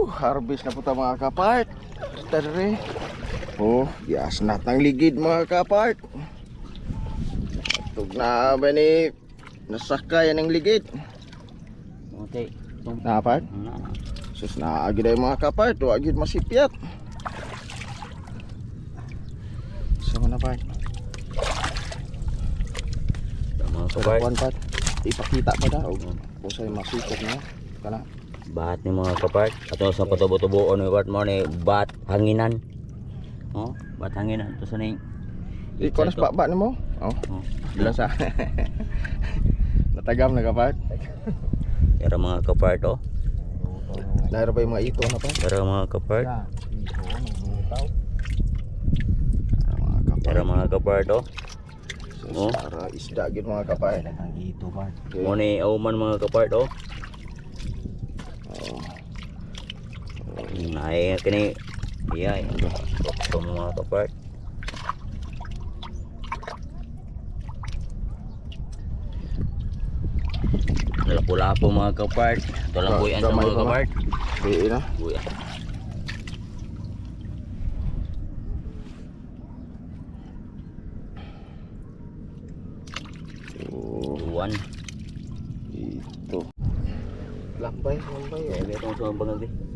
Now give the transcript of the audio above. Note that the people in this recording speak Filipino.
Harvest na po ta mga kapart. Tari. Oh, yes na tang ligid mga kapart. Tug na ba ni nasakayan ng ligid. Okay. Napart? Sus na agi day mga kapart, wa gid masipyat. Sama na part. Mga Kapart. kapart. Ipakita pa daw. Kung sa'yo masipot na. Kana. Bahat ni mga kapart. Ato sa patubo-tubuon ni part mo ni bat hanginan. Oh, bat hanginan to sa ning. Ikaw nas baba ni mo? Oh. Dila sa. Natagam na kapart. Pero mga kapart oh. Lahir pa yung mga ito na pa. Pero mga kapart. Mga Pero mga kapart oh. Oh. Para isda gid mga kapart. Ito ba? Mo ni auman mga kapart oh. Oh. Ay kini iya ito mga kapart. Lapo-lapo mga kapart. Ito lang buyan sa mga kapart. Di na. Buya. Oh, Buwan. ito. Lambay. Ito sa mga